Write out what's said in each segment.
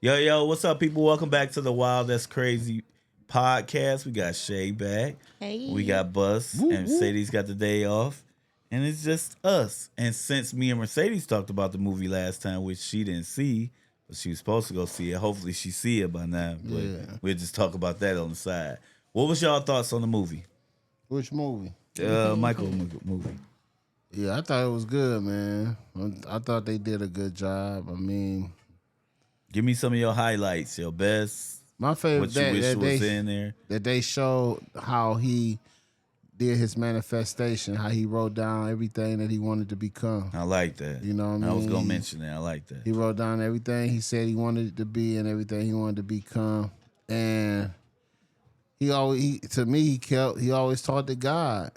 Yo, what's up, people? Welcome back to the Wild That's Crazy podcast. We got Shay back. We Hey. got Bus, Woo and woo. Mercedes got the day off. And it's just us. And since me and Mercedes talked about the movie last time, which she didn't see, but she was supposed to go see it. Hopefully she see it by now. But Yeah. we'll just talk about that on the side. What was y'all thoughts on the movie? Which movie? Michael movie. Yeah, I thought it was good, man. I thought they did a good job. I mean, Give me some of your highlights, your best, my favorite what you wish was in there. that they showed how he did his manifestation, how he wrote down everything that he wanted to become. I like that. You know what I I was mean? going to mention that. I like that. He wrote down everything he said he wanted it to be and everything he wanted to become. And he always taught to God.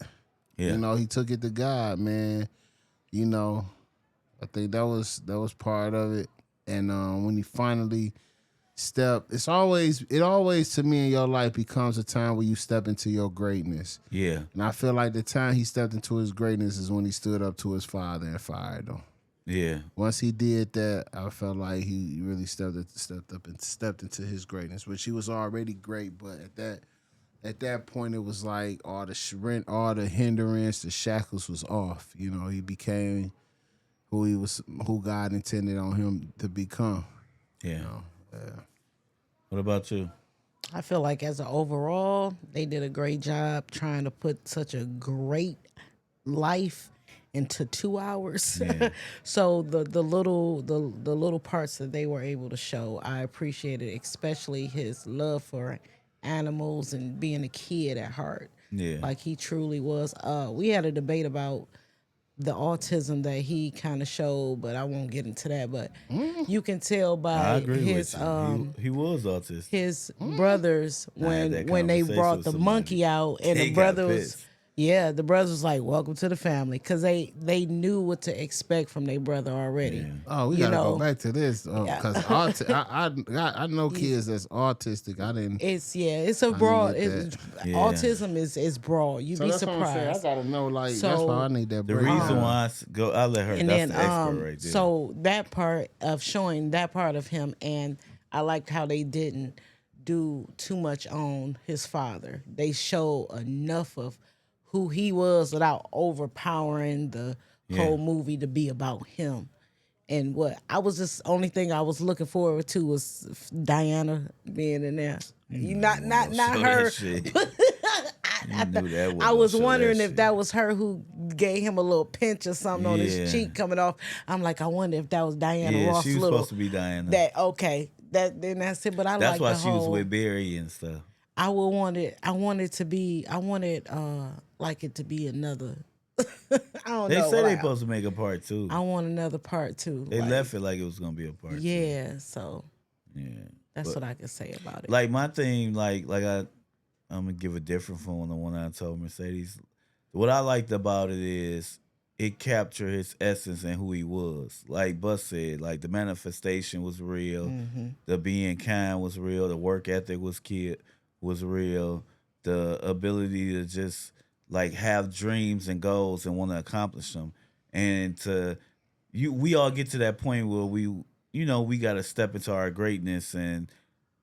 Yeah. You know, he took it to God, man. You know, I think that was part of it. And when he finally stepped, it always to me in your life becomes a time where you step into your greatness. Yeah. And I feel like the time he stepped into his greatness is when he stood up to his father and fired him. Yeah. Once he did that, I felt like he really stepped up and stepped into his greatness, which he was already great. But at that point, it was like all the hindrance, the shackles was off. You know, he became who God intended on him to become. Yeah. Yeah. What about you? I feel like as an overall, they did a great job trying to put such a great life into 2 hours. Yeah. So the little parts that they were able to show, I appreciated, especially his love for animals and being a kid at heart. Yeah. Like he truly was. We had a debate about the autism that he kind of showed, but I won't get into that. But you can tell I by agree his with you. He was autistic. his brothers had that when they conversation brought with the somebody. monkey out and They the got brother was pissed. the brothers was like, welcome to the family, because they knew what to expect from their brother already. Yeah. Oh, we You gotta know, go back to this because I know kids that's autistic. I didn't. it's a broad get Yeah. autism is broad. You'd So be that's what I'm saying. I surprised. gotta know. Like that's So- why I need that. The breakdown. reason why I'll let her. And That's then the expert right there. so that part of showing that part of him, and I liked how they didn't do too much on his father. They showed enough of who he was without overpowering the whole movie to be about him. And what I was just only thing I was looking forward to was Diana being in there. You not Show her. that shit. You knew that I was wondering if shit. that was her who gave him a little pinch or something on Yeah. his cheek coming off. I'm like, I wonder if that was Diana Yeah, Ross she was little. supposed to be Diana. That okay. That's it. But I That's like why the she whole. was with Barry and stuff. I wanted to be. I wanted like it to be another. I don't They know. said they like, supposed to make a part two. I want another part too. They like, left it like it was gonna be a part two. Yeah. So Yeah. that's But, what I can say about it. like my thing, I'm gonna give a different from the one I told Mercedes. What I liked about it is it captured his essence and who he was. Like Bus said, like the manifestation was real, the being kind was real, the work ethic was real, the ability to just like have dreams and goals and want to accomplish them, and we all get to that point where we got to step into our greatness. And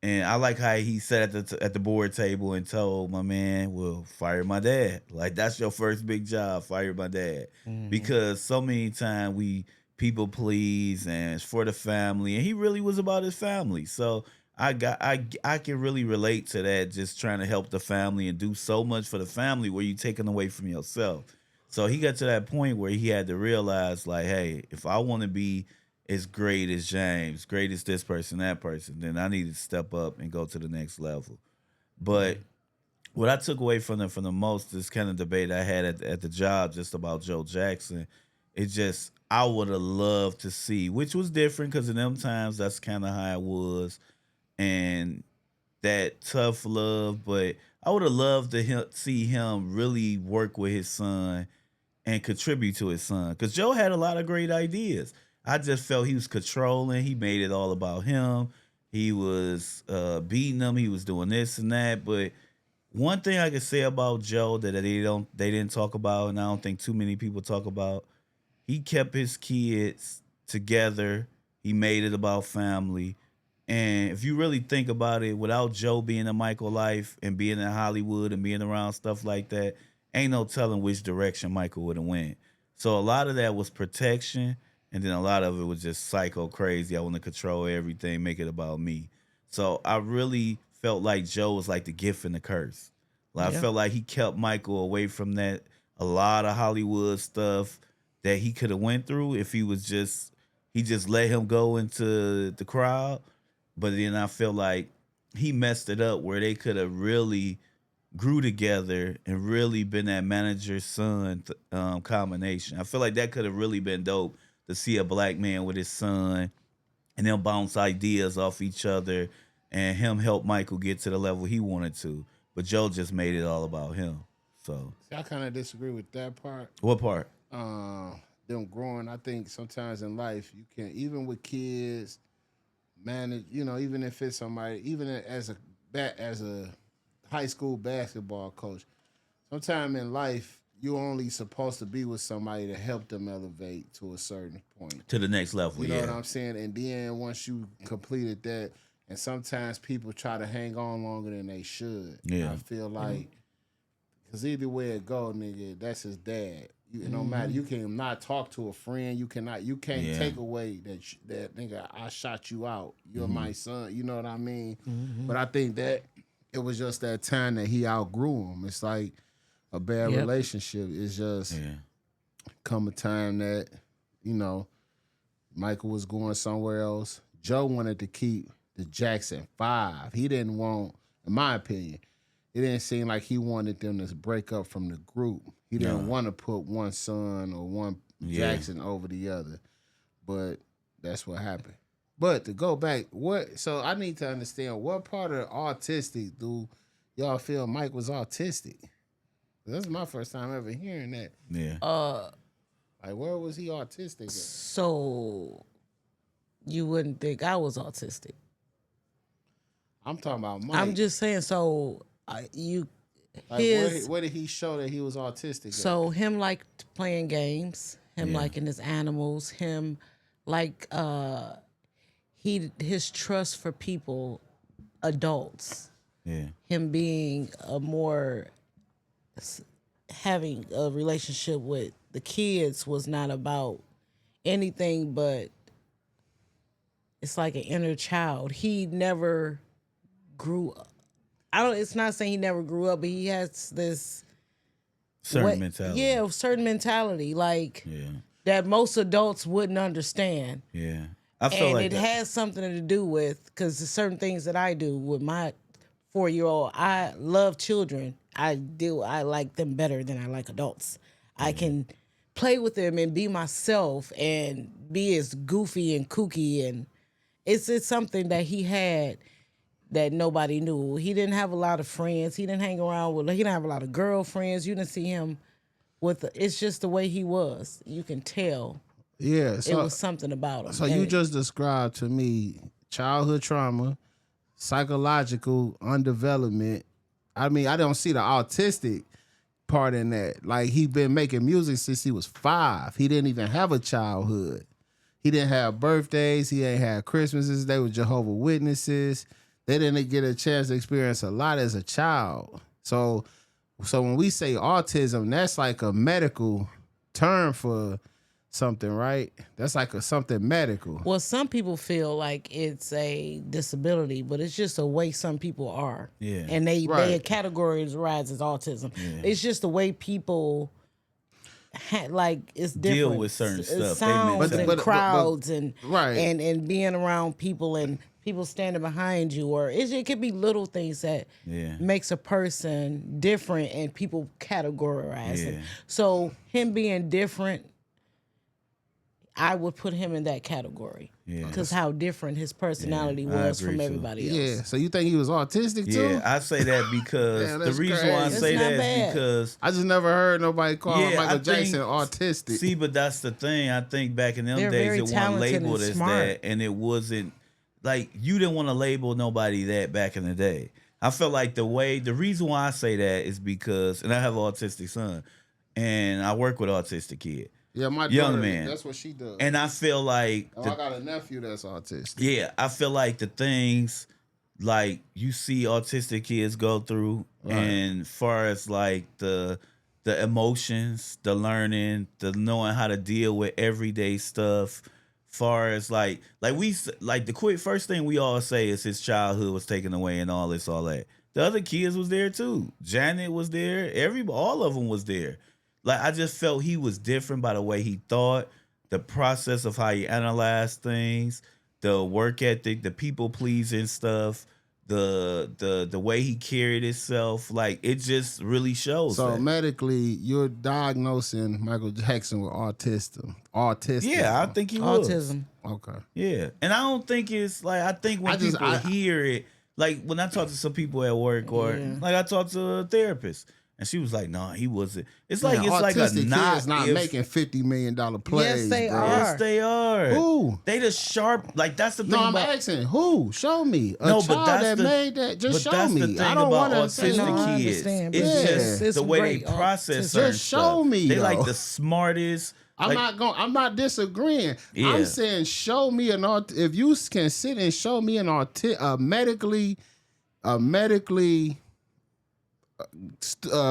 I like how he sat at the board table and told my man, "Well, fire my dad. Like that's your first big job. Fire my dad." Because so many times we people please and it's for the family, and he really was about his family. So I can really relate to that. Just trying to help the family and do so much for the family where you taking away from yourself. So he got to that point where he had to realize, like, hey, if I want to be as great as James, great as this person, that person, then I need to step up and go to the next level. But what I took away from the most, this kind of debate I had at the job just about Joe Jackson, it just I would have loved to see, which was different because in them times that's kind of how it was, and that tough love. But I would have loved to see him really work with his son and contribute to his son. Because Joe had a lot of great ideas. I just felt he was controlling. He made it all about him. He was beating them. He was doing this and that. But one thing I can say about Joe that they didn't talk about, and I don't think too many people talk about, he kept his kids together. He made it about family. And if you really think about it, without Joe being in Michael life and being in Hollywood and being around stuff like that, ain't no telling which direction Michael would have went. So a lot of that was protection, and then a lot of it was just psycho crazy. I want to control everything, make it about me. So I really felt like Joe was like the gift and the curse. Like, I Yeah. felt like he kept Michael away from that a lot of Hollywood stuff that he could have went through if he just let him go into the crowd. But then I feel like he messed it up where they could have really grew together and really been that manager son combination. I feel like that could have really been dope to see a black man with his son and them bounce ideas off each other and him help Michael get to the level he wanted to. But Joe just made it all about him. So See, I kind of disagree with that part. what part? Them growing, I think sometimes in life you can, even with kids, manage. You know, even if it's somebody, even as a high school basketball coach, sometime in life you only supposed to be with somebody to help them elevate to a certain point. To the next level, You know yeah. what I'm saying? And then once you completed that, and sometimes people try to hang on longer than they should. Yeah. I feel like, because either way it go, nigga, that's his dad. It don't matter. You can not talk to a friend. You can't Yeah. take away that nigga. I shot you out. You're my son. You know what I mean? But I think that it was just that time that he outgrew him. It's like a bad Yep. relationship. It's just Yeah. come a time that, you know, Michael was going somewhere else. Joe wanted to keep the Jackson 5. He didn't want, in my opinion, it didn't seem like he wanted them to break up from the group. He didn't want to put one son or one Jackson over the other. But that's what happened. But to go back, so I need to understand, what part of autistic do y'all feel Mike was autistic? This is my first time ever hearing that. Yeah. Like, where was he autistic at? So you wouldn't think I was autistic. I'm talking about Mike. I'm just saying. So you, like, his where did he show that he was autistic at? so him liked playing games, him liking his animals, him like his trust for people, adults, Yeah. him being a more having a relationship with the kids was not about anything but it's like an inner child. He never grew up. It's not saying he never grew up, but he has this Certain mentality. Yeah, a certain mentality like Yeah. that most adults wouldn't understand. Yeah. I feel And like it that. has something to do with, because there's certain things that I do with my 4-year-old. I love children. I like them better than I like adults. I can play with them and be myself and be as goofy and kooky, and it's something that he had that nobody knew. He didn't have a lot of friends. He didn't hang around with. He didn't have a lot of girlfriends. You didn't see him with. It's just the way he was. You can tell Yeah, it so was something about him. so And you just described to me childhood trauma, psychological undevelopment. I mean, I don't see the autistic part in that. Like, he been making music since he was 5. He didn't even have a childhood. He didn't have birthdays. He ain't had Christmases. They were Jehovah Witnesses. They didn't get a chance to experience a lot as a child. So when we say autism, that's like a medical term for something, right? That's like something medical. well, some people feel like it's a disability, but it's just the way some people are. Yeah. And they Right. categorize as autism. It's just the way people like it's different. Deal with certain stuff. They make Sounds sense. and But- crowds and Right. and being around people and people standing behind you, or it could be little things that Yeah. makes a person different and people categorize Yeah. it. So him being different, I would put him in that category. Yeah. Because how different his personality Yeah, I was agree from too. everybody else. Yeah. So you think he was autistic too? Yeah, I say that because Damn, the that's reason why I crazy. say That's that not is bad. because I just never heard nobody call Yeah, I Michael think- Jackson autistic. see, but that's the thing. I think back in them They're days very it wasn't talented and labeled as smart. that, and it wasn't like you didn't want to label nobody that back in the day. I felt like the reason why I say that is because, and I have an autistic son, and I work with autistic kid. Yeah, my young daughter, man. that's what she does. And I feel like I got a nephew that's autistic. yeah, I feel like the things like you see autistic kids go through, and far as like the emotions, the learning, the knowing how to deal with everyday stuff. Far as like the quick first thing we all say is his childhood was taken away and all this, all that. The other kids was there too. Janet was there. All of them was there. Like I just felt he was different by the way he thought, the process of how he analyzed things, the work ethic, the people pleasing stuff, the way he carried himself. Like it just really shows. So that. medically, you're diagnosing Michael Jackson with autism. Yeah, I think he was. Autism. Okay. Yeah, and I don't think it's like I think when people hear it, like when I talk to some people at work or like I talked to a therapist. And she was like, "No, he wasn't." It's like it's like a kids not making $50 million plays. Yes, they bro. are. Yes, they are. Who? They the sharp. Like that's the thing. No, I'm about, asking who? Show me a no, child but that's that the, made that. Just but show that's me. the thing I don't about want to say autistic no. I kids. understand, It's but just it's the way great. they process Just certain show stuff. me, They yo. like the smartest. I'm not disagreeing. Yeah. I'm saying show me if you can sit and show me a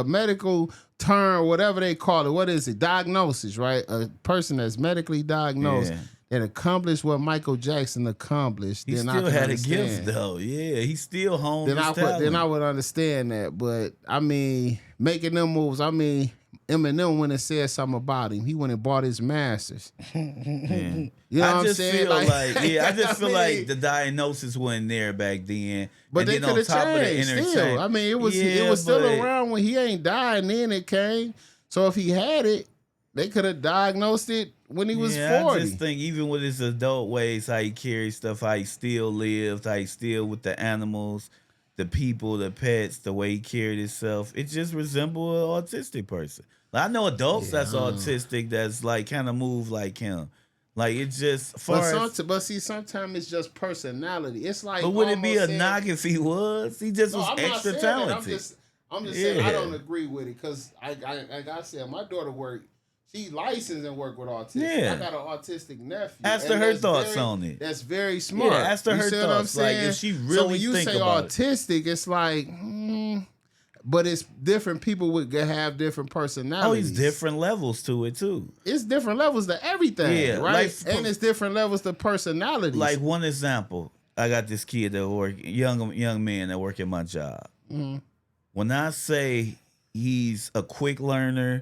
medical term, whatever they call it. What is it? Diagnosis, right? A person that's medically diagnosed that accomplished what Michael Jackson accomplished. He then still I had understand. a gift though. Yeah, he still honed Then his talent. then I would understand that. But I mean, making them moves. I mean, Eminem went and said something about him. He went and bought his masters. Yeah. You know I what just I'm saying? feel like I just feel mean, like the diagnosis wasn't there back then. But and they then on could top have of the changed. entertainment, Still, I mean, it was still around when he ain't died, and then it came. So if he had it, they could have diagnosed it when he was 40. I just think even with his adult ways, how he carries stuff, how he still lived, how he still with the animals, the people, the pets, the way he carried himself, it just resembled an autistic person. Like, I know adults that's autistic that's like kind of move like him. Like it's just but see, sometimes it's just personality. It's like, but would it be a knock if he was? He just was extra talented. I'm just saying I don't agree with it because like I said, my daughter worked. She licensed and worked with autism. Yeah. I got an autistic nephew. Ask her thoughts on it. That's very smart. Yeah, ask her thoughts. What I'm saying? Like if she really so when you think say about autistic, it's like, but it's different people would have different personalities. Oh, it's different levels to it too. It's different levels to everything, Yeah, right? like, and it's different levels to personalities. Like one example, I got this kid that work, young man that work at my job. Mm-hmm. When I say he's a quick learner,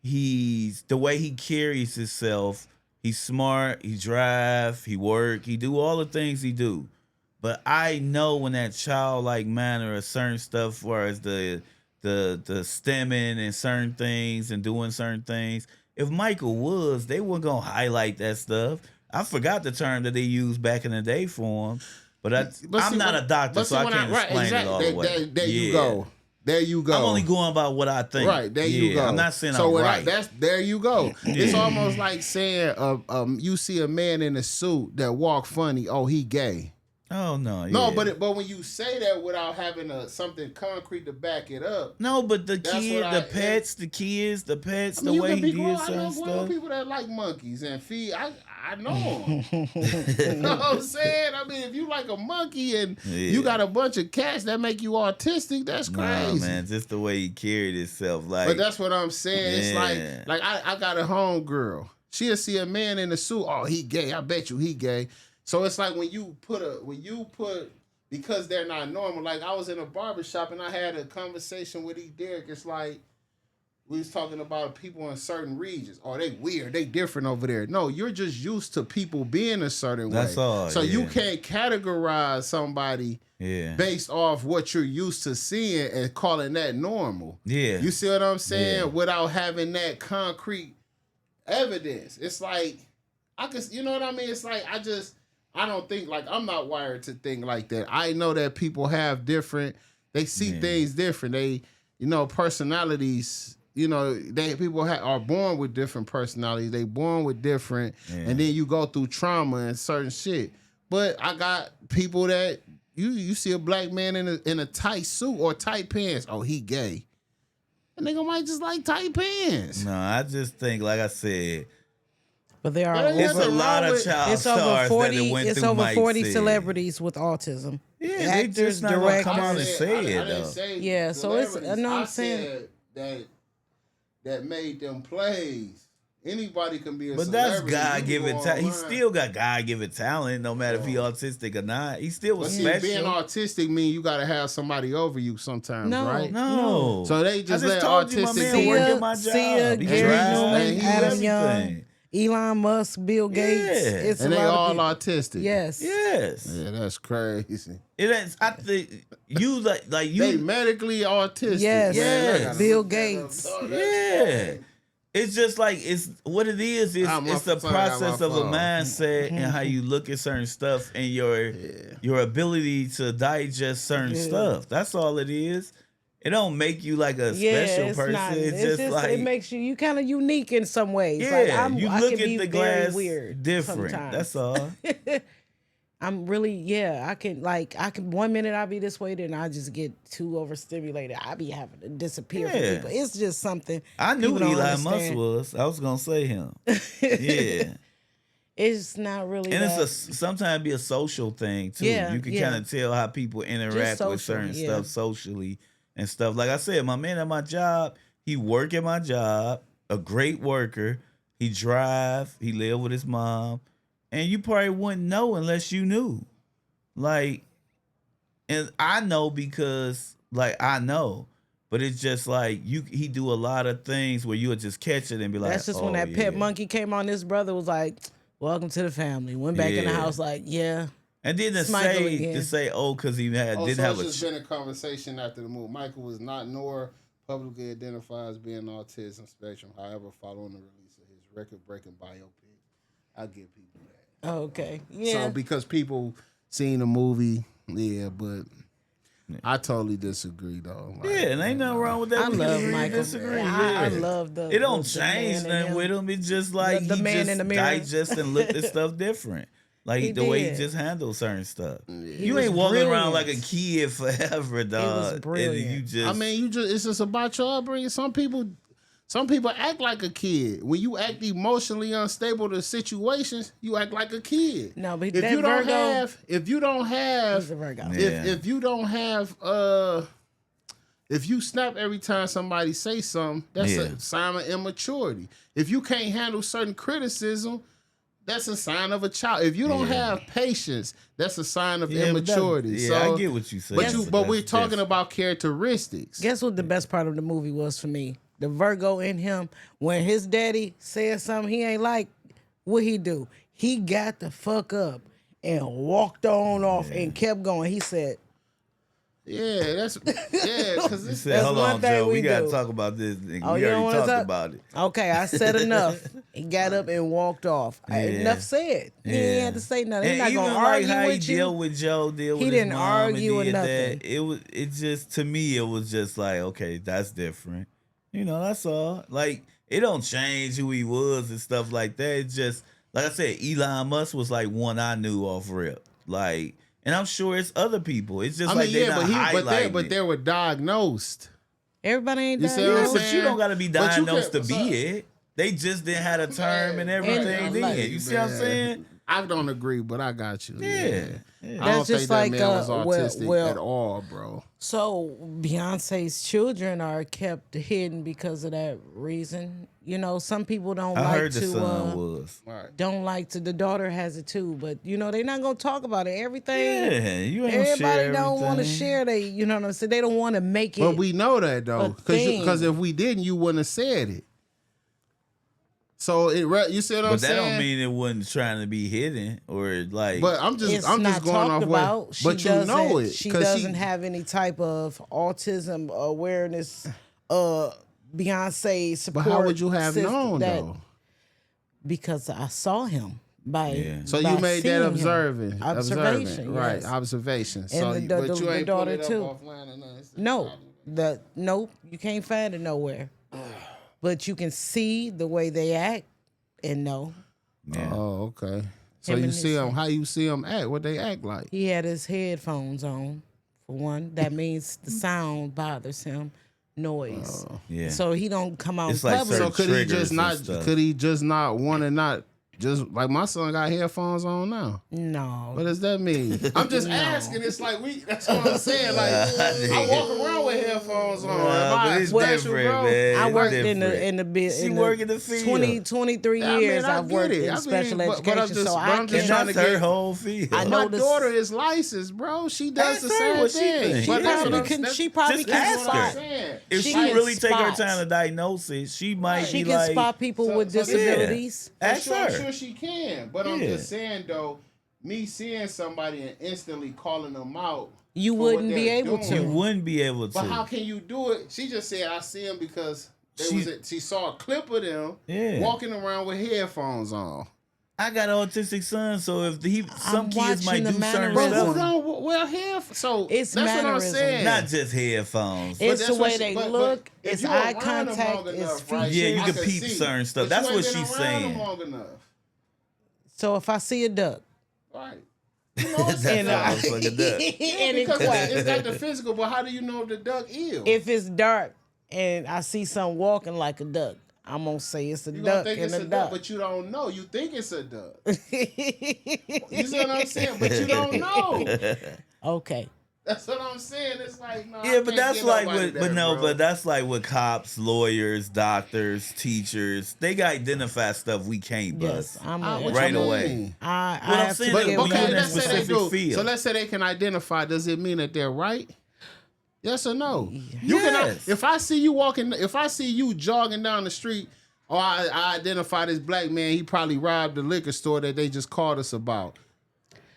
he's the way he carries himself. He's smart. He drive. He work. He do all the things he do. But I know when that childlike manner of certain stuff, as far as the stemming and certain things and doing certain things. If Michael was, they weren't gonna highlight that stuff. I forgot the term that they used back in the day for him. But I'm not a doctor, so I can't explain it all the way. There you go. There you go. I'm only going about what I think. Right, there you go. I'm not saying I'm right. There you go. It's almost like saying you see a man in a suit that walk funny, oh, he gay. Oh no, no, but when you say that without having something concrete to back it up, no, but the kids, the pets, the way he did certain stuff. People that like monkeys and feed, I know them. You know what I'm saying? I mean, if you like a monkey and you got a bunch of cats that make you autistic, that's crazy. Nah, man, just the way he carried himself, like. But that's what I'm saying. It's like I got a home girl. She'll see a man in a suit. Oh, he gay. I bet you he gay. So it's like when you put because they're not normal. Like I was in a barbershop and I had a conversation with Derek. It's like we was talking about people in certain regions. Oh, they weird. They different over there. No, you're just used to people being a certain way. That's all. So you can't categorize somebody based off what you're used to seeing and calling that normal. Yeah. You see what I'm saying? Yeah. Without having that concrete evidence. It's like you know what I mean? It's like I don't think, like, I'm not wired to think like that. I know that people have different, they see things different. They, personalities, people are born with different personalities. They born with different, and then you go through trauma and certain shit. But I got people that, you see a black man in a tight suit or tight pants, oh, he gay. A nigga might just like tight pants. No, I just think, like I said, But there are There's it's a nothing lot wrong of with- child it's over stars 40. that went It's through over Mike 40 said. celebrities with autism. Yeah, they Actors, just not gonna come out and directors. say I it didn't though. say Yeah, so it's- celebrities. no, I'm I saying- said that made them plays. Anybody can be a But celebrity. that's God given You can go talent. He online. still got God given talent, no matter if he autistic or not. He still But was see, special. being autistic mean you gotta have somebody over you sometimes, No. right? No. So they just I let told you my autistic man people- work at my job. Sia, He Gary drives, Newman, he do Adam Young, everything. Elon Musk, Bill Gates. Yeah. It's And a they lot all of people. autistic. Yes. Yes. Yeah, that's crazy. It ain't. I think you like They you. medically autistic. Yes. Man, I Yes. gotta Bill look that up. Gates. Oh, that's Yeah. crazy. It's just like it's what it is. It's Ah, my it's the son got process my of a phone. mindset and how you look at certain stuff and your ability to digest certain stuff. That's all it is. It don't make you like a special it's person. not. It's It's just like it makes you kind of unique in some ways. yeah, Like you I look can at be the very glass weird different. sometimes. That's all. I'm really I can 1 minute I'll be this way, then I just get too overstimulated. I be having to disappear from Yeah. people. It's just something I knew people don't Elon Musk understand. was. I was gonna say him. Yeah. It's not really. And that, it's sometimes be a social thing too. Yeah, You can yeah. kind of tell how people interact social, with certain yeah. stuff socially and stuff. Like I said, my man at my job, he work at my job, a great worker. He drive, he live with his mom, and you probably wouldn't know unless you knew. Like, and I know because like I know. But it's just like he do a lot of things where you'll just catch it and be like, That's just oh, when that pet yeah. monkey came on. His brother was like, "Welcome to the family." Went back in the Yeah. house like, "Yeah." And then to Michael again. say, oh, because he didn't So have a it's just been a conversation after the move. Michael was not nor publicly identified as being autism spectrum. However, following the release of his record-breaking biopic, I give people that. Oh, okay. Yeah. So because people seen the movie, yeah, but I totally disagree though. Like, Yeah, and ain't nothing wrong with that. I We love can agree, Michael. disagree. I Yeah. love the. It don't the change man in nothing him. with him. It's just like The he man just in the mirror. digest and look at stuff different. Like He the way he did. just handles certain stuff. He You was ain't walking around like a brilliant. kid forever, dog. And brilliant. you just, I mean, it's just about your upbringing. Some people act like a kid. When you act emotionally unstable to situations, you act like a kid. No, but if that you don't Virgo- have, if you don't have, He's a Virgo. Yeah. if you don't have, if you snap every time somebody say something, that's Yeah. a sign of immaturity. If you can't handle certain criticism, that's a sign of a child. If you don't Yeah. have patience, that's a sign of yeah, but that- immaturity. Yeah, so, I get what you say. but we're talking about characteristics. Guess what the best part of the movie was for me? The Virgo in him. When his daddy said something he ain't like, what he do? He got the fuck up and walked on off and kept going. He said, Yeah, that's because He it's said, That's hold one on, thing Joe. we We got to do. talk about this. Nigga. "Oh, We you don't already want to talked talk about it. Okay, I said enough." He got up and walked off. Yeah. Enough said. He ain't had to say nothing. He's And not even gonna like argue how he with you. dealt with Joe, deal with He his didn't mom argue and or did nothing. that. It just to me it was just like, okay, that's different. You know, that's all. Like it don't change who he was and stuff like that. It's just like I said, Elon Musk was like one I knew off rip. Like, and I'm sure it's other people. It's just I like mean, they yeah, not highlighting but it. they were diagnosed. Everybody ain't You done see what I'm Yeah, that. but you saying? don't got to be But you diagnosed to can't- be it. They just didn't have a term and everything. And, then like, you see what I'm Man, saying? I don't agree, but I got you. Yeah. I That's don't just think that like, man was well- autistic well- at all, bro. So Beyonce's children are kept hidden because of that reason. You know, some people don't I like heard the to. son was. Right. Don't like to. The daughter has it too, but you know they're not gonna talk about it. Everything. Yeah, you ain't gonna Everybody share don't want to everything. share. They, you know what I'm saying. They don't want to make it. But we know that though, a because thing. if we didn't, you wouldn't have said it. So you see what I'm But that saying? don't mean it wasn't trying to be hidden or like. But I'm it's just not going talked off about. what. She But you doesn't, know it. She 'cause doesn't have any type of autism awareness. Beyonce But support. how would you have system known that- though? Because I saw him by. Yeah. So by you made seeing that him. observing, Observation, right? yes. Observation. And So, the but you ain't daughter, pull it too. up offline or nothing. No, nope. You can't find it nowhere. But you can see the way they act and know. yeah. Oh, okay. So Him you and see his them? son. How you see them act? What they act like? He had his headphones on. For one, that means the sound bothers him. noise. Yeah. So he don't come out It's in like public. So certain could he triggers just and not? stuff. Could he just not want to not? Just like my son got headphones on now. No. What does that mean? I'm just asking. It's like that's what I'm saying. Like I walk around with headphones on. Am I but it's special, different, bro? man. I It's worked different. in the bit. She in work in the field. 23 I mean, years. I I've get worked it. in I mean, special but I'm education, just- so but I I'm just And can. trying that's to her get- whole field. I My know daughter is licensed, bro. She does Ask the her same what she thing. think. She But that's probably what can. I'm- She probably Just can ask what I'm spot. her. saying. If She she can really take her spot. time to diagnose it, she might She be can like, spot people with so- yeah. disabilities. ask sure, her. I'm sure she can. But I'm Yeah. just saying though, me seeing somebody and instantly calling them out, You for what wouldn't be they're able doing. to. You wouldn't be able to. But how can you do it? She just said I see him because she saw a clip of them walking around with headphones on. I got an autistic son, so if some kids watching might the do certain mannerisms. stuff, So It's that's what I'm mannerisms. saying. not just headphones. It's that's the what way they but look. if It's you eye around them contact. long It's enough, right, features. Yeah, you I can can peep see. certain stuff. But That's you what ain't been she's around them saying. long enough. So if I see a duck, Right. You know it's That's And what I- I was fucking duck. and it because quack. it's got the physical, but how do you know if the duck is? If it's dark and I see something walking like a duck, I'm gonna say it's a you gonna duck think and it's a a duck, duck. but you don't know. You think it's a duck. You see what I'm saying? But you don't know. Okay. That's what I'm saying. It's like no. Yeah, I but can't that's get like nobody with, there, but no, bro. but that's like with cops, lawyers, doctors, teachers. They got identify stuff we can't Yes, bust. I'm What you Right mean? away. I What I'm have saying to is give we okay, in that let's say they specific do. field. So let's say they can identify. Does it mean that they're right? Yes or no? You Yes. can. If I see you walking, if I see you jogging down the street, or I identify this black man, he probably robbed the liquor store that they just called us about.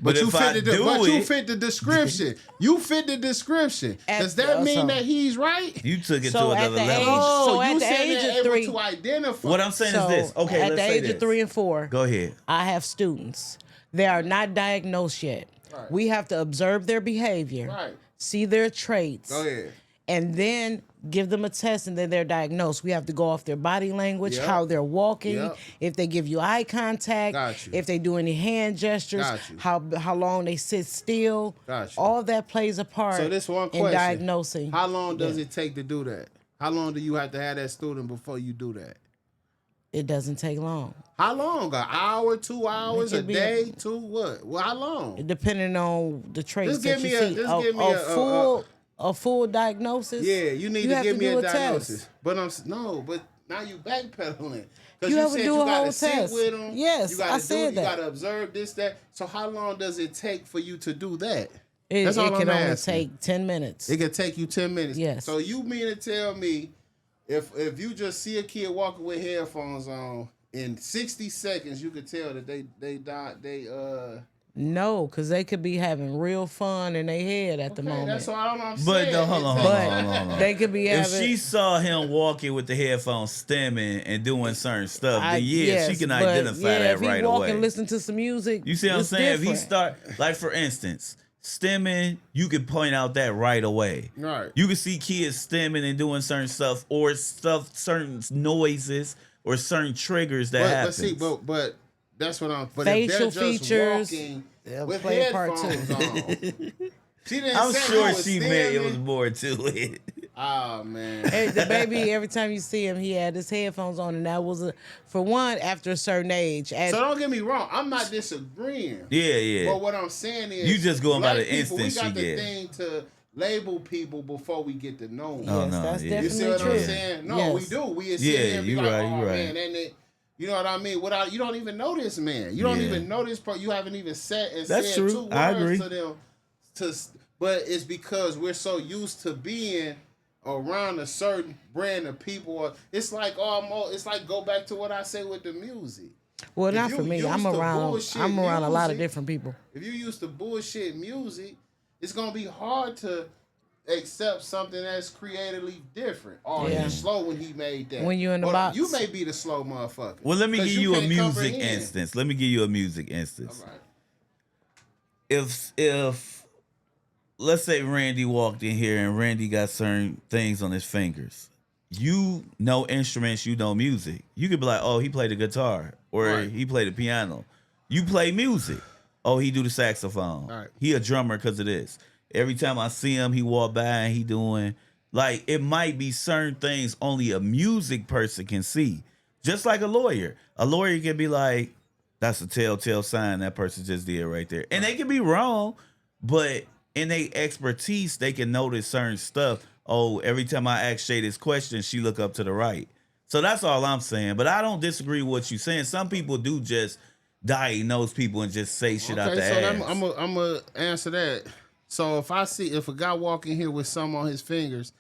But you if I fit do you it- fit the description. You fit the description. Does that So- mean that he's right? You took it So to at another the level. age- So at you the saying age they're of able 3 to identify. What I'm saying So is this. Okay, at let's the say age this. of 3 and 4, Go ahead. I have students. They are not diagnosed yet. Right. We have to observe their behavior, Right. see their traits, Go ahead. and then give them a test, and then they're diagnosed. We have to go off their body language, Yep. how they're walking, Yep. if they give you eye contact, Got you. if they do any hand gestures, Got you. how long they sit still. Got you. All that plays a part So this one in question. diagnosing. How long does it take to do that? How long do you have to have that student before you do that? It doesn't take long. How long? An hour, 2 hours, It a could be day, two? What? Well, how long? Depending on the traits Just that give you me a- see. just give me A full diagnosis. Yeah, you need to have give me do a test. diagnosis. But but now you backpedaling. Because You you ever said do you a gotta whole sit test? with them. Yes, you gotta I do, said You that. gotta observe this, that. So how long does it take for you to do that? It, That's it all can I'm only asking. take 10 minutes. It could take you 10 minutes. Yes. So you mean to tell me if you just see a kid walking with headphones on, in 60 seconds you could tell that they No, because they could be having real fun in their head at the moment. That's all I'm saying. But no, hold on, hold on, hold on. They could be If having. she saw him walking with the headphones, stemming and doing certain stuff, then yes, she can but identify yeah, that if he right walk away. and listen to some music, You see what I'm it's saying? If he different. start, like for instance, stemming, you can point out that right away. Right. You can see kids stemming and doing certain stuff, or certain noises, or certain triggers that happen. But that's what I'm. But Facial if they're just features, walking they'll with play a part headphones too. on. She didn't I'm say sure he was she meant it was stemming. more to it. Oh man. Hey, the baby, every time you see him, he had his headphones on, and that was for one after a certain age. So don't get me wrong. I'm not disagreeing. Yeah, yeah. But what I'm saying is, You just going by black the people, instance we got she the get. thing to label people before we get to know them. Oh, Yes, no, that's yeah. You see definitely what true. I'm saying? No, Yes. we do. We sit Yeah, here and be you like, right, oh you right. man, and they, you know what I mean? Without you don't even know this man. You don't Yeah. even know this part. You haven't even sat and That's said true. 2 I words agree. to them. But it's because we're so used to being around a certain brand of people. It's like it's like go back to what I say with the music. Well, If not you for me. used I'm to around. bullshit I'm around a lot of music, different people. If you used to bullshit music, it's gonna be hard to accept something that's creatively different. Oh, Yeah. he's slow when he made that. When you in the Or box. you may be the slow motherfucker. Well, let me 'Cause give you a can't music comprehend. instance. Let me give you a music instance. All right. If let's say Randy walked in here and Randy got certain things on his fingers. You know instruments, you know music. You could be like, oh, he played the guitar or Right. he played the piano. You play music. Oh, he do the saxophone. Right. He a drummer because of this. Every time I see him, he walk by and he doing Like it might be certain things only a music person can see. Just like a lawyer. A lawyer can be like, that's a telltale sign that person just did right there. And they can be wrong, but in their expertise, they can notice certain stuff. Oh, every time I ask Shay this question, she look up to the right. So that's all I'm saying. But I don't disagree with what you're saying. Some people do just diagnose people and just say shit out the ass. I'm gonna answer that. So if a guy walk in here with some on his fingers,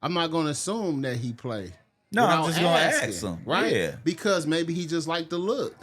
I'm not gonna assume that he play. No, I'm without just gonna asking, ask him. right? Yeah. Because maybe he just like the look.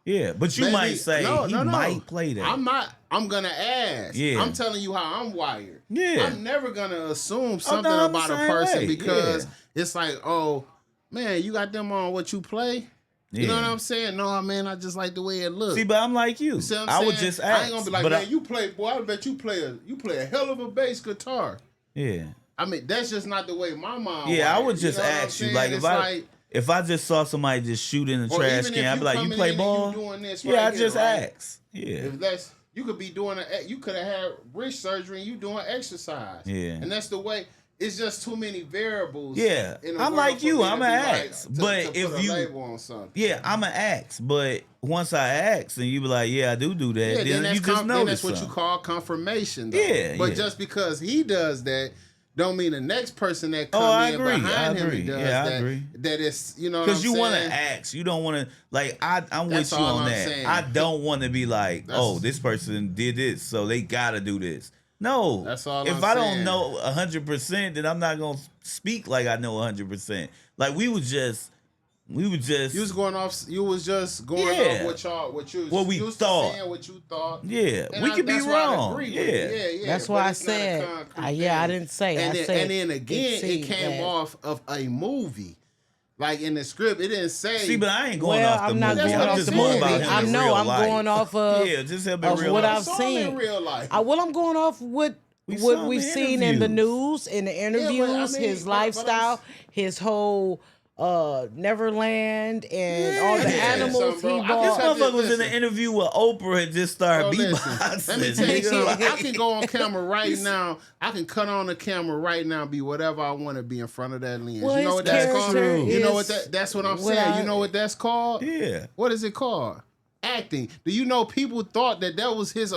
Yeah, but you Maybe- might say he might play that. I'm not. I'm gonna ask. Yeah. I'm telling you how I'm wired. Yeah. I'm never gonna assume something no, I'm the about a same person way. because Yeah. it's like, oh man, you got them on what you play. You know Yeah. what I'm saying? No, man, I just like the way it looks. See, but I'm like you. See what I'm I would saying? just ask. I ain't gonna be like, but man, you play, boy. I bet you play a hell of a bass guitar. yeah. I mean, that's just not the way my mom. Yeah, I wired. would just You know what I'm ask you. saying? Like It's if I just saw somebody just shoot in the or trash even can, if I'd be like, you coming play in and ball? you doing this Yeah, I right just here, right? ask. Yeah. If that's you could be doing you could have had wrist surgery and you doing exercise. Yeah. And that's the way. It's just too many variables. Yeah. in the I'm world like for you. me to I'm be an like, ask. to But put if a you label on something. yeah, I'm an ask. But once I ask and you be like, yeah, I do that, Yeah, then then that's, you just know that's what you call confirmation. Though. Yeah, But yeah. just because he does that, don't mean the next person that come I in agree. behind I him agree. and does Yeah, I that. agree. That it's because because you want to ask. You don't want to like. I'm with That's you all on I'm that. saying. I don't want to be like, That's- oh, this person did this, so they gotta do this. No, That's all if I'm I saying. don't know 100%, then I'm not gonna speak like I know 100%. Like we would just. You was going off. You was just going Yeah. off what you What we used thought. to saying, what you thought. Yeah, And we could be that's why I wrong. agree with Yeah. you. Yeah. That's but why I it's not a said, concrete I thing. didn't say. And I then, said and then again, it seemed came that- off of a movie. Like in the script, it didn't say. See, but I ain't going Well, off the I'm not movie. going That's I'm off just the going movie. about him I in know real I'm life. going off of Yeah, just him in of real what life. I've saw him seen. in real life. Well, I'm going off what We saw him we've in seen in the interviews. news, in the but I interviews, mean, his but I'm- lifestyle, his whole Neverland, and all the Yeah. animals Bro, he I This bought. just- motherfucker was in listen. an interview with Oprah and just started Bro, listen, beatboxing. let me tell you nigga. something. I Like- can go on camera right now. I can cut on the camera right now, be whatever I want to be in front of that lens. Well, you know his what that's character called? true. You know what is that's what I'm what saying. I- You know what that's called? Yeah. What is it called? Acting. Do you know people thought that was his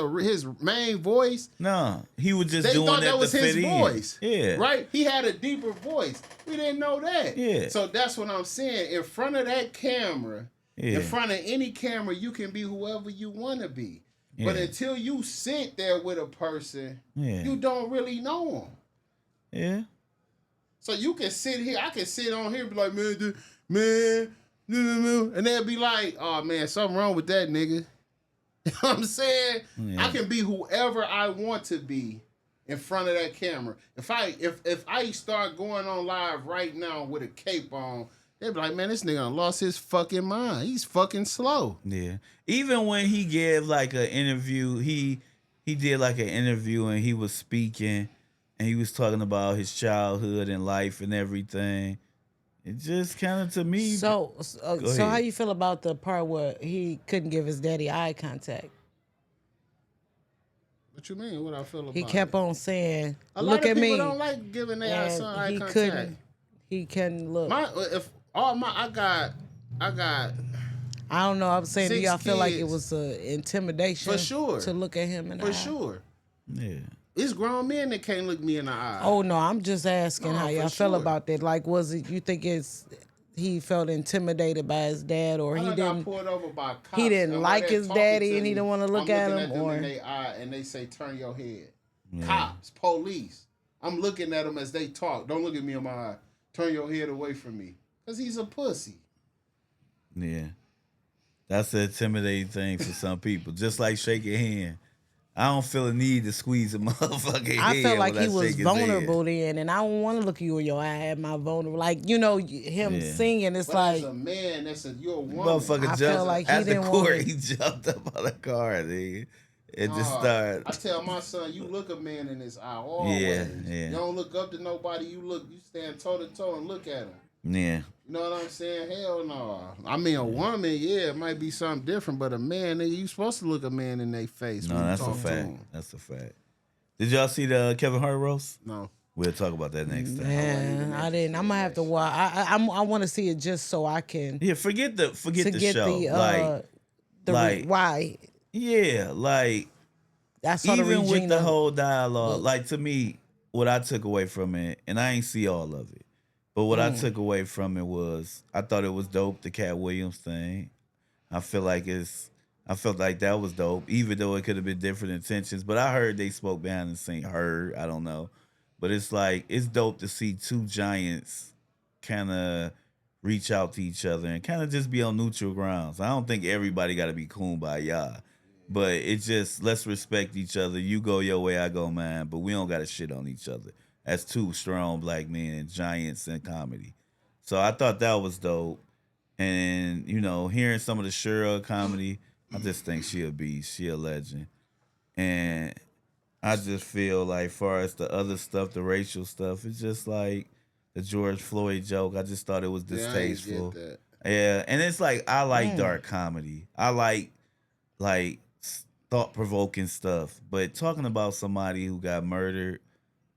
main voice? No, he was just They doing thought that was to his fit voice. in. Yeah. Right? He had a deeper voice. We didn't know that. Yeah. So that's what I'm saying. In front of that camera, Yeah. in front of any camera, you can be whoever you want to be. But Yeah. until you sit there with a person, Yeah. you don't really know them. Yeah. So you can sit here. I can sit on here and be like, and they'll be like, oh man, something wrong with that nigga. You know what I'm saying? Yeah. I can be whoever I want to be in front of that camera. If I start going on live right now with a cape on, they'll be like, man, this nigga done lost his fucking mind. He's fucking slow. Yeah. Even when he gave like an interview, he did like an interview and he was speaking and he was talking about his childhood and life and everything. It just kind of to me. So Go how ahead. you feel about the part where he couldn't give his daddy eye contact? What you mean? What I feel about He kept it? on saying, A lot "Look of at people me," don't like giving their son eye and he contact. couldn't. He couldn't look. I got I don't know. I'm saying, do 6 y'all feel like it kids. was intimidation For sure. to look at him in the for eye? sure. Yeah. It's grown men that can't look me in the eye. Oh no, I'm just asking No, how for y'all feel sure. about that. Like, was it you think he felt intimidated by his dad, or I he done didn't? got pulled over by cops. he didn't and like while they're his talking daddy to and he me, didn't wanna look I'm at looking him, them or- in their eye and they say, "Turn your head." Yeah. Cops, police. I'm looking at them as they talk. Don't look at me in my eye. Turn your head away from me, cause he's a pussy. Yeah. That's an intimidating thing for some people. Just like shaking hand. I don't feel a need to squeeze a motherfucking I hand felt like when he I was shake his vulnerable hand. then, and I don't want to look you in your eye at my vulnerable. Like, you know, him Yeah. singing, it's But like, as a man, you're a woman. Motherfucker I jumped felt like he at the didn't court. wanna- He jumped up on the car, nigga. It just I started. tell my son, you look a man in his eye always. Yeah. You don't look up to nobody. You stand toe to toe and look at him. Yeah. You know what I'm saying? Hell no. I mean, a woman, yeah, it might be something different, but a man, nigga, you supposed to look a man in their face. No, when you that's a talk to fact. him. That's a fact. Did y'all see the Kevin Hart roast? No. We'll talk about that next time. Man, I didn't. I'm gonna have to watch. I want to see it just so I can Yeah, forget the to get show. Like why yeah, like I saw the even with the Regina. whole dialogue, Look. like to me, what I took away from it, and I ain't see all of it, but what I took away from it was I thought it was dope, the Cat Williams thing. I feel like I felt like that was dope, even though it could have been different intentions. But I heard they spoke behind the scene. Heard, I don't know, but it's like it's dope to see two giants kind of reach out to each other and kind of just be on neutral grounds. I don't think everybody got to be kumbaya, but it's just let's respect each other. You go your way, I go mine, but we don't got to shit on each other. As two strong black men and giants in comedy. So I thought that was dope. And hearing some of the Cheryl comedy, I just think she a beast. She a legend. And I just feel like, far as the other stuff, the racial stuff, it's just like the George Floyd joke. I just thought it was Yeah, I ain't distasteful. get that. Yeah, and it's like I like dark comedy. I like thought provoking stuff. But talking about somebody who got murdered,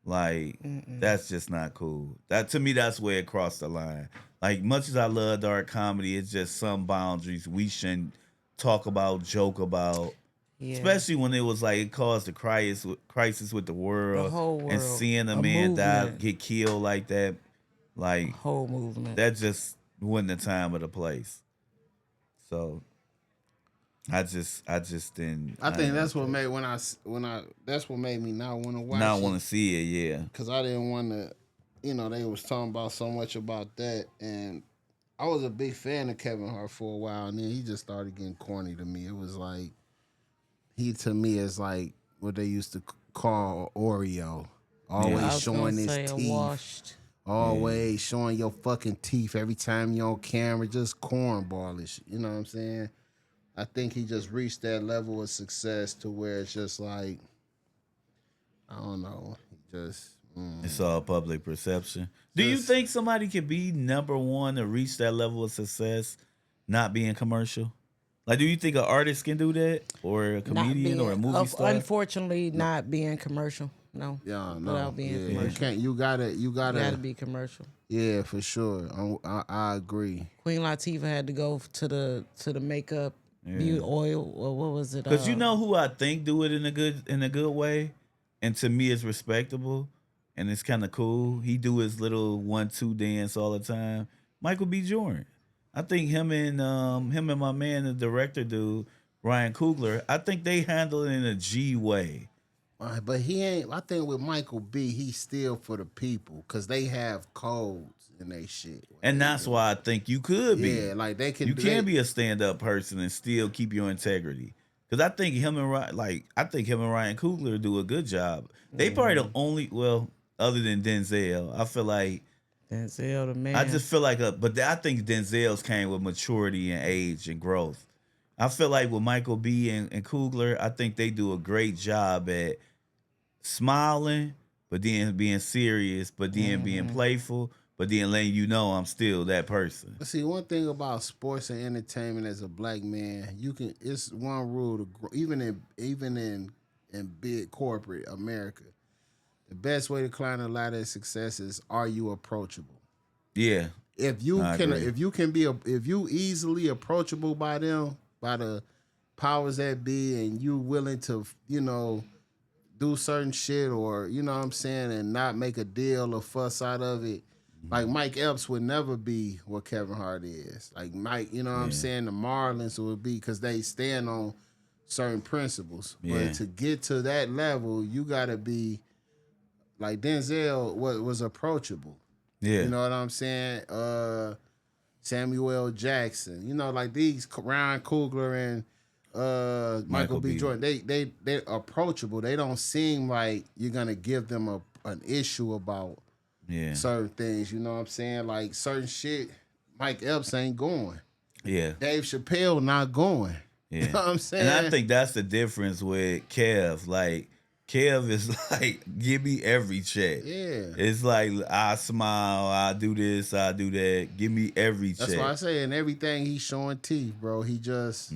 like that's just not cool. That to me, that's where it crossed the line. Like much as I love dark comedy, it's just some boundaries we shouldn't talk about, joke about. Yeah, Especially when it was like it caused a crisis with the the world, whole and world, seeing a a man die, movement, get killed like that, like whole movement. that just wasn't the time or the place. So I just didn't. I think that's didn't what care. made that's what made me not want to watch Not it, want to see it. Yeah, because I didn't want to. They was talking about so much about that, and I was a big fan of Kevin Hart for a while, and then he just started getting corny to me. It was like he to me is like what they used to call Oreo, always I was gonna showing his say a teeth, washed. always showing your fucking teeth every time you're on camera, just cornballish. You know what I'm saying? I think he just reached that level of success to where it's just like, I don't know, he just. it's all public perception. Do you Just- think somebody could be number one to reach that level of success, not being commercial? Like, do you think an artist can do that, or a Not comedian, or a being, movie star? unfortunately, not being commercial. No, Yeah, no, without being yeah, you commercial, can't. You gotta, you gotta be commercial. yeah, for sure. I agree. Queen Latifah had to go to the makeup, beauty oil, or what was it? Because you know who I think do it in a good way, and to me it's respectable, and it's kind of cool. He do his little 1-2 dance all the time. Michael B. Jordan. I think him and my man, the director dude, Ryan Coogler. I think they handle it in a G way. But he ain't. I think with Michael B, he's still for the people because they have codes in they shit. And that's why I think you could be. Yeah, like they can. You can be a stand up person and still keep your integrity. Because I think him and Ryan Coogler do a good job. They probably the only other than Denzel. I feel like Denzel the man. I just feel like I think Denzel's came with maturity and age and growth. I feel like with Michael B and Coogler, I think they do a great job at smiling, but then being serious, but then being playful, but then letting you know I'm still that person. But see, one thing about sports and entertainment as a black man, you can. It's one rule to grow, even in big corporate America. The best way to climb the ladder of success is: are you approachable? Yeah. If you I can, agree. if you easily approachable by them, by the powers that be, and you willing to, do certain shit, or what I'm saying, and not make a deal or fuss out of it. Like Mike Epps would never be what Kevin Hart is. Like Mike, what I'm saying, the Marlins would be because they stand on certain principles. Yeah. But to get to that level, you gotta be like Denzel was approachable. Yeah. You know what I'm saying? Samuel L. Jackson. Like these Ryan Coogler and Michael B. Jordan. They're approachable. They don't seem like you're gonna give them an issue about certain things. You know what I'm saying? Like certain shit, Mike Epps ain't going. Yeah. Dave Chappelle not going. Yeah. You know what I'm saying? And I think that's the difference with Kev. Like, Kev is like, give me every check. Yeah. It's like, I smile, I do this, I do that. Give me every check. That's why I say in everything he's showing teeth, bro. He just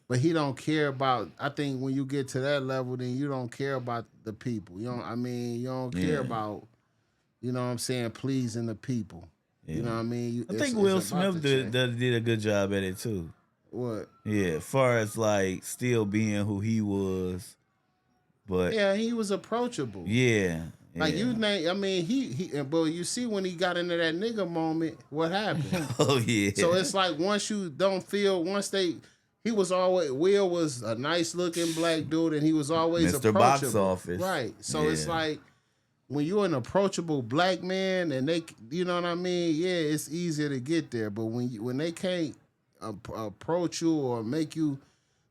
but he don't care about. I think when you get to that level, then you don't care about the people. You don't care about you know what I'm saying, pleasing the people. Yeah. You know what I mean? I think Will Smith did a good job at it too. What? Yeah, as far as like still being who he was, but Yeah, he was approachable. yeah, Like you name, I mean, but you see when he got into that nigga moment, what happened? Oh yeah. So it's like once you don't feel, he was always, Will was a nice looking black dude, and he was always Mr. approachable. Box Office. Right. So it's like when you're an approachable black man, and you know what I mean? Yeah, it's easier to get there, but when they can't approach you or make you.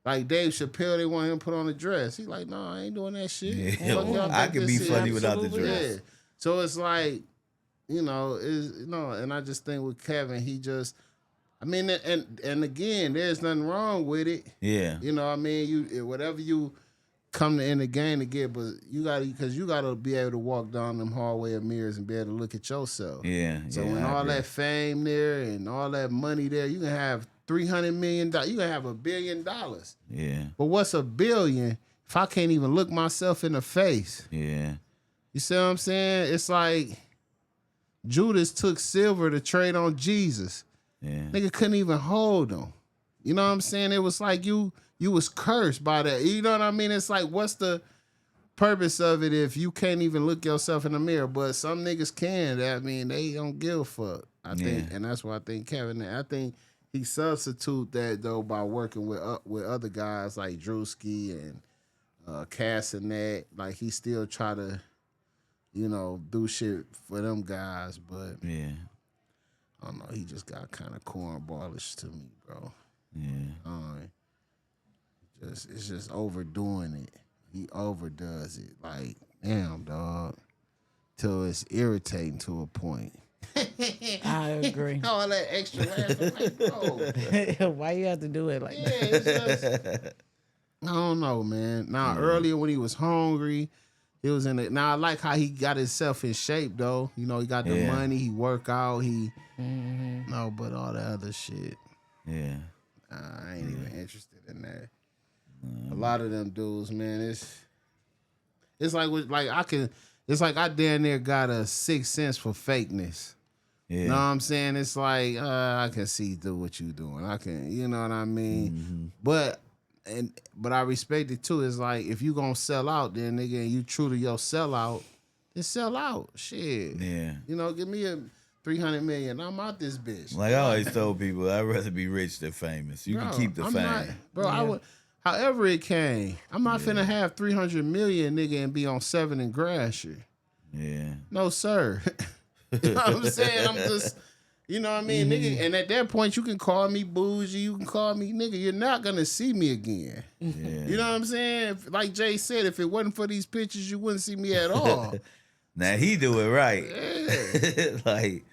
Like Dave Chappelle, they want him to put on a dress. He's like, no, I ain't doing that shit. Yeah, I can be funny without the dress. Yeah. So it's like, and I just think with Kevin, he just, I mean, and again, there's nothing wrong with it. Yeah. You know what I mean? Whatever you come to in the game to get, but you got to be able to walk down them hallway of mirrors and be able to look at yourself. Yeah. So when all that fame there and all that money there, you can have $300 million. You can have $1 billion. Yeah. But what's $1 billion if I can't even look myself in the face? Yeah. You see what I'm saying? It's like Judas took silver to trade on Jesus. Yeah. Nigga couldn't even hold him. You know what I'm saying? It was like you was cursed by that. You know what I mean? It's like, what's the purpose of it if you can't even look yourself in the mirror? But some niggas can. I mean, they don't give a fuck. I think, and that's why I think Kevin. I think he substitute that though by working with other guys like Drewski and Cassinet. Like he still try to, do shit for them guys. But yeah, I don't know. He just got kind of cornballish to me, bro. Yeah. It's just overdoing it. He overdoes it. Like, damn, dog. Till it's irritating to a point. I agree. All that extra laughing, like, bro. Why you have to do it like that? It's just, I don't know, man. Now, earlier when he was hungry, he was in it. Now, I like how he got himself in shape, though. He got the money, he work out, no, but all that other shit. Yeah. I ain't even interested in that. A lot of them dudes, man, it's like I damn near got a sixth sense for fakeness. Yeah. You know what I'm saying? It's like I can see through what you doing. I can, you know what I mean? Mm-hmm. But I respect it too. It's like if you gonna sell out, then nigga, and you true to your sellout, then sell out. Shit. Yeah. Give me a $300 million. I'm out this bitch. Like I always told people, I'd rather be rich than famous. You can keep the fame. I would. However it came, I'm not finna have $300 million, nigga, and be on 7 and Grasher. Yeah. No, sir. You know what I'm saying? I'm just, you know what I mean, nigga. And at that point, you can call me bougie. You can call me nigga. You're not gonna see me again. Yeah. You know what I'm saying? Like Jay said, if it wasn't for these pictures, you wouldn't see me at all. Now he do it right. Yeah. Like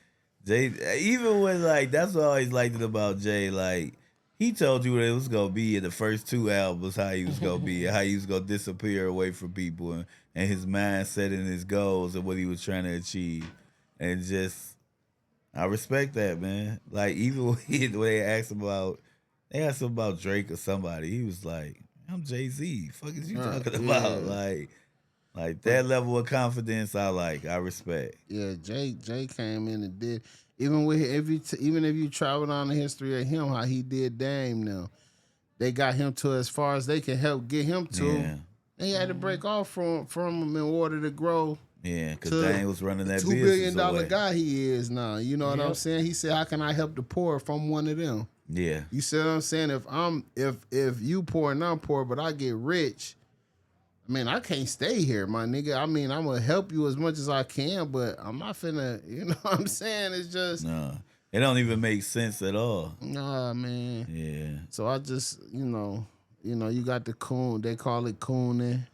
Jay, even when like that's what I always liked it about Jay. Like he told you what it was gonna be in the first 2 albums, how he was gonna be, how he was gonna disappear away from people, and his mindset and his goals and what he was trying to achieve. And just, I respect that, man. Like even when they asked him about Drake or somebody, he was like, "I'm Jay-Z. Fuck is you talking about?" Like that level of confidence, I respect. Yeah, Jay came in and did. Even if you travel down the history of him, how he did Dame now, they got him to as far as they can help get him to. Yeah. They had to break off from him in order to grow. Yeah, because Dame was running that $2 business billion away. guy he is now. You know what I'm saying? He said, "How can I help the poor if I'm one of them?" Yeah. You see what I'm saying? If you poor and I'm poor, but I get rich, I mean, I can't stay here, my nigga. I mean, I'm gonna help you as much as I can, but I'm not finna. You know what I'm saying? It's just No, it don't even make sense at all. nah, man. Yeah. So I just, you got the coon. They call it cooning.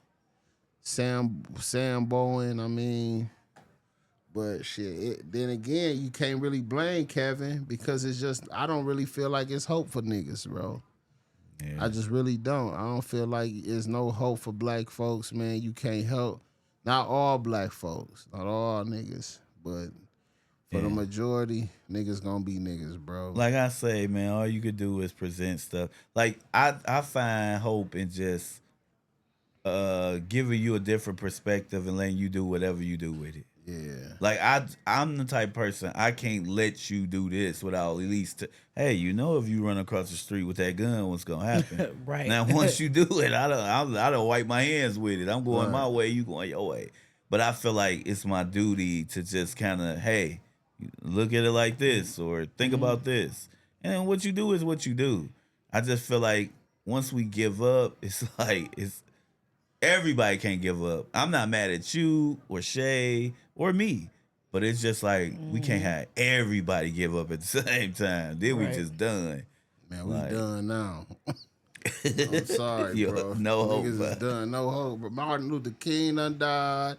Sam Bowen. I mean, but shit. Then again, you can't really blame Kevin because it's just I don't really feel like it's hope for niggas, bro. Yeah. I just really don't. I don't feel like there's no hope for black folks, man. You can't help. Not all black folks, not all niggas, but for the majority, niggas gonna be niggas, bro. Like I say, man, all you could do is present stuff. Like I find hope in just giving you a different perspective and letting you do whatever you do with it. Yeah. Like I'm the type of person I can't let you do this without at least hey, you know if you run across the street with that gun, what's gonna happen? Right. Now once you do it, I don't wipe my hands with it. I'm going Right. my way, you going your way. But I feel like it's my duty to just kind of hey, look at it like this or think about this. And what you do is what you do. I just feel like once we give up, it's like it's everybody can't give up. I'm not mad at you or Shay or me, but it's just like we can't have everybody give up at the same time. Then we Right. just done. Man, we Like- done now. I'm sorry, Yo, bro. no hope, Niggas is bro. done. No hope. But Martin Luther King done died.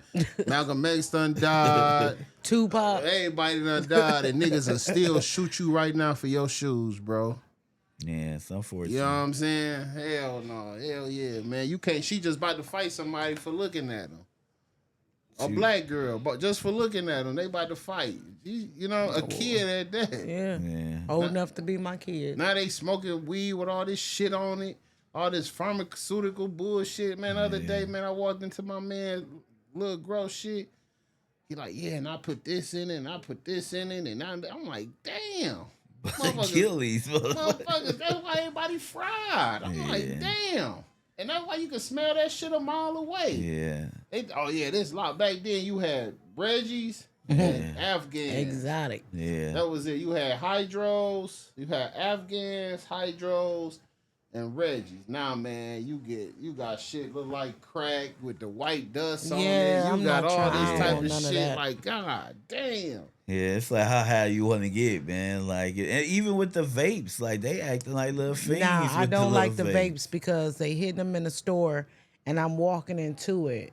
Malcolm X done died. Tupac. Everybody done died. And niggas will still shoot you right now for your shoes, bro. Yeah, it's unfortunate. You know what I'm saying? Hell no. Hell yeah, man. You can't. She just about to fight somebody for looking at them. A black girl, but just for looking at them, they about to fight. You know, a kid at that. Yeah. Yeah. Old enough to be my kid. Now they smoking weed with all this shit on it, all this pharmaceutical bullshit. Man, the other day, man, I walked into my man little gross shit. He like, yeah, and I put this in it, and I put this in it, and I'm like, damn. Achilles. Motherfuckers, that's why everybody fried. I'm like, damn. And that's why you can smell that shit a mile away. Yeah. Oh, yeah, this lot. Back then, you had Reggie's and Afghans. Exotic. Yeah. That was it. You had Hydros, you had Afghans, Hydros, and Reggie's. Now, man, you got shit look like crack with the white dust on it. Yeah, You I'm got not all trying- this type of none of shit. that. Like, god damn. Yeah, it's like how high you want to get, man. Like, and even with the vapes, like they acting like little fiends. Nah, I with don't the like the little vapes because they hit them in the store and I'm walking into it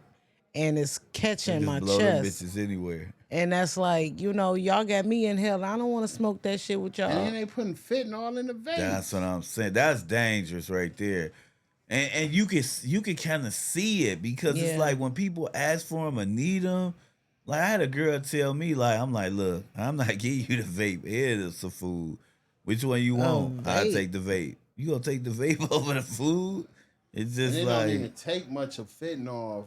and it's catching Just my blow them chest. bitches anywhere. And that's like, y'all got me in hell. I don't want to smoke that shit with y'all. And then they putting fentanyl in the vape. That's what I'm saying. That's dangerous right there. And you can kind of see it because Yeah. it's like when people ask for them or need them. Like I had a girl tell me, like I'm like, look, I'm not giving you the vape. Here is some food. Which one you want? I vape. take the vape. You gonna take the vape over the food? It's And just they like don't even take much of fentanyl.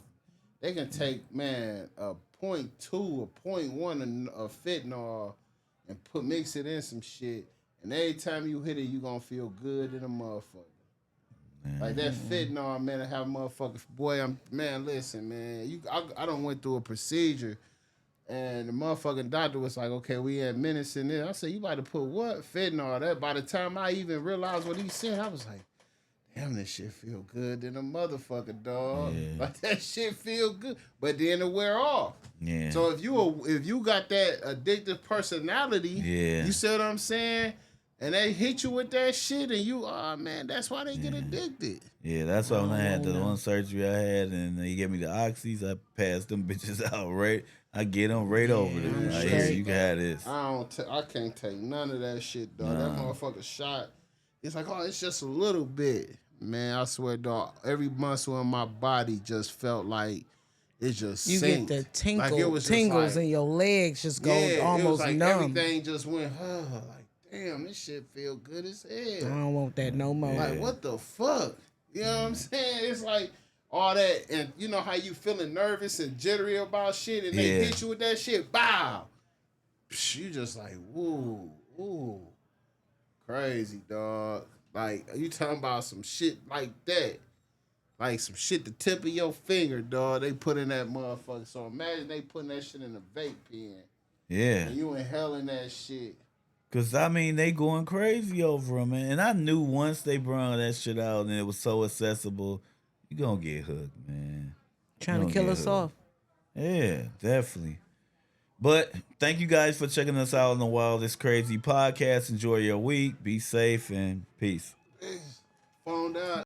They can take, man, a 0.2 or 0.1 of fentanyl and mix it in some shit. And every time you hit it, you gonna feel good in a motherfucker. Like that fentanyl, man, to have motherfuckers. Boy, listen, man. I done went through a procedure, and the motherfucking doctor was like, "Okay, we had minutes in there." I said, "You about to put what fentanyl?" That by the time I even realized what he said, I was like, "Damn, this shit feel good than a motherfucker, dog. Yeah. Like that shit feel good." But then it wear off. yeah. So if you got that addictive personality, Yeah. you see what I'm saying? And they hit you with that shit, and you, oh man, that's why they get addicted. Yeah, that's why when I had the know. one surgery I had and they gave me the oxys, I passed them bitches out right. I get them right over there. I'm Like, straight. here, you can have this. I can't take none of that shit, dog. That motherfucker shot. It's like, oh, it's just a little bit, man. I swear, dog. Every muscle in my body just felt like it just You synced. get the Like, it was just tingles like- in your legs just go it was almost like numb. everything just went, like, damn, this shit feel good as I hell. don't want that no more. Like, what the fuck? You know what I'm saying? It's like all that, and you know how you feeling nervous and jittery about shit, and they Yeah. hit you with that shit, bow. Psh, you just like, ooh, crazy, dog. Like, you talking about some shit like that. Like some shit the tip of your finger, dog. They put in that motherfucker. So imagine they putting that shit in a vape pen. Yeah. And you inhaling that shit. Cause I mean they going crazy over them, man. And I knew once they brought that shit out and it was so accessible, you gonna get hooked, man. Trying to Don't kill get us hooked. off. Yeah, definitely. But thank you guys for checking us out on the Wildest Crazy Podcast. Enjoy your week. Be safe and peace. Phoned out.